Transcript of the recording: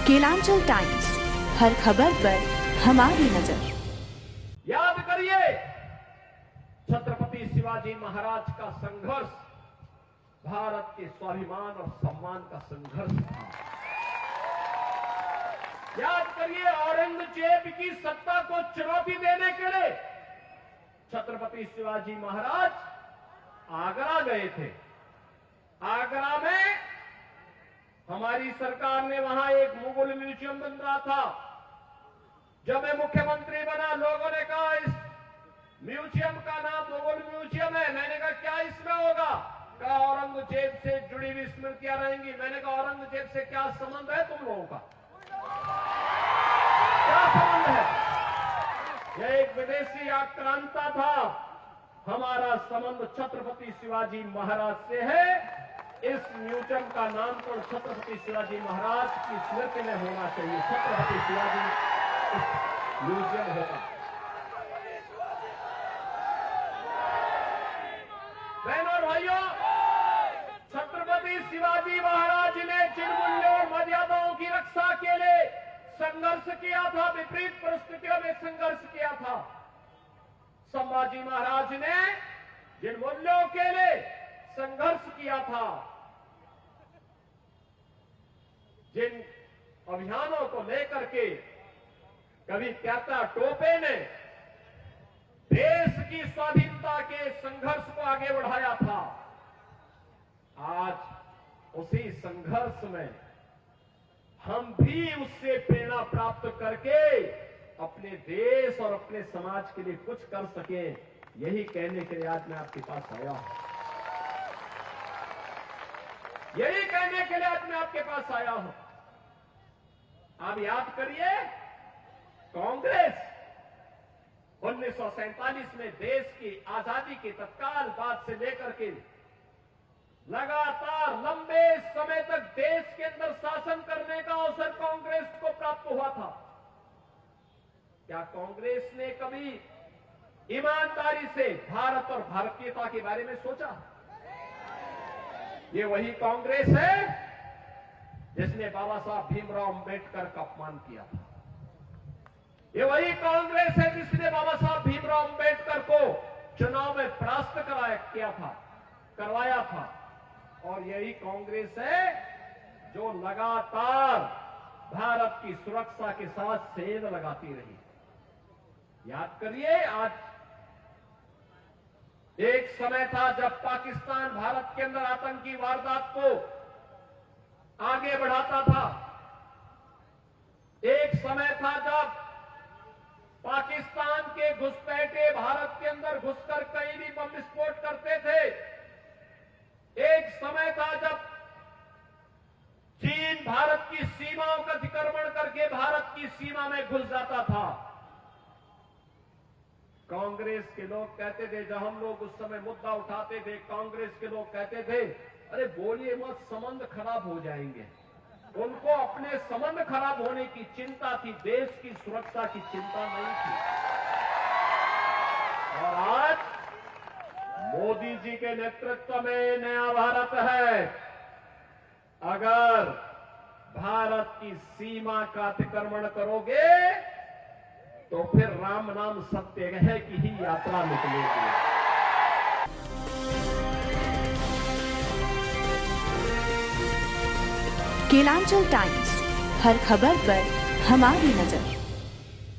Kelanchal times, हर खबर पर हमारी नजर। याद करिए, छत्रपति शिवाजी महाराज का संघर्ष भारत के स्वाभिमान और सम्मान का संघर्ष था। याद करिए, औरंगजेब की सत्ता को चुनौती देने के लिए छत्रपति शिवाजी महाराज आगरा गए थे। आगरा में हमारी सरकार ने वहां एक मुगल म्यूजियम बन रहा था। जब मैं मुख्यमंत्री बना, लोगों ने कहा इस म्यूजियम का नाम मुगल म्यूजियम है। मैंने कहा क्या इसमें होगा? कहा औरंगजेब से जुड़ी हुई स्मृतियां रहेंगी। मैंने कहा औरंगजेब से क्या संबंध है तुम लोगों का? क्या संबंध है? यह एक विदेशी आक्रांता था। हमारा संबंध छत्रपति शिवाजी महाराज से है। इस म्यूजियम का नामकरण छत्रपति शिवाजी महाराज की स्मृति में होना चाहिए। छत्रपति शिवाजी म्यूजियम होगा। बहनों और भाइयों, छत्रपति शिवाजी महाराज ने जिन मूल्यों और मर्यादाओं की रक्षा के लिए संघर्ष किया था, विपरीत परिस्थितियों में संघर्ष किया था, संभाजी महाराज ने जिन मूल्यों के लिए संघर्ष किया था, जिन अभियानों को लेकर के कभी प्यादा टोपे ने देश की स्वाधीनता के संघर्ष को आगे बढ़ाया था, आज उसी संघर्ष में हम भी उससे प्रेरणा प्राप्त करके अपने देश और अपने समाज के लिए कुछ कर सके, यही कहने के लिए आज मैं आपके पास आया हूं। यही कहने के लिए आज मैं आपके पास आया हूं। आप याद करिए, कांग्रेस 1947 में देश की आजादी के तत्काल बाद से लेकर के लगातार लंबे समय तक देश के अंदर शासन करने का अवसर कांग्रेस को प्राप्त हुआ था। क्या कांग्रेस ने कभी ईमानदारी से भारत और भारतीयता के बारे में सोचा? ये वही कांग्रेस है जिसने बाबा साहब भीमराव अंबेडकर का अपमान किया था। ये वही कांग्रेस है जिसने बाबा साहब भीमराव अंबेडकर को चुनाव में परास्त करवाया था। और यही कांग्रेस है जो लगातार भारत की सुरक्षा के साथ सेंध लगाती रही। याद करिए, आज एक समय था जब पाकिस्तान भारत के अंदर आतंकी वारदात को आगे बढ़ाता था। एक समय था जब पाकिस्तान के घुसपैठे भारत के अंदर घुसकर कहीं भी बम विस्फोट करते थे। एक समय था जब चीन भारत की सीमाओं का अतिक्रमण करके भारत की सीमा में घुस जाता था। कांग्रेस के लोग कहते थे, जब हम लोग उस समय मुद्दा उठाते थे, कांग्रेस के लोग कहते थे, अरे बोलिए मत, संबंध खराब हो जाएंगे। उनको अपने संबंध खराब होने की चिंता थी, देश की सुरक्षा की चिंता नहीं थी। और आज मोदी जी के नेतृत्व में नया भारत है। अगर भारत की सीमा का अतिक्रमण करोगे तो फिर राम नाम सत्य है की ही यात्रा निकलेगी। केलांचल टाइम्स, हर खबर पर हमारी नजर।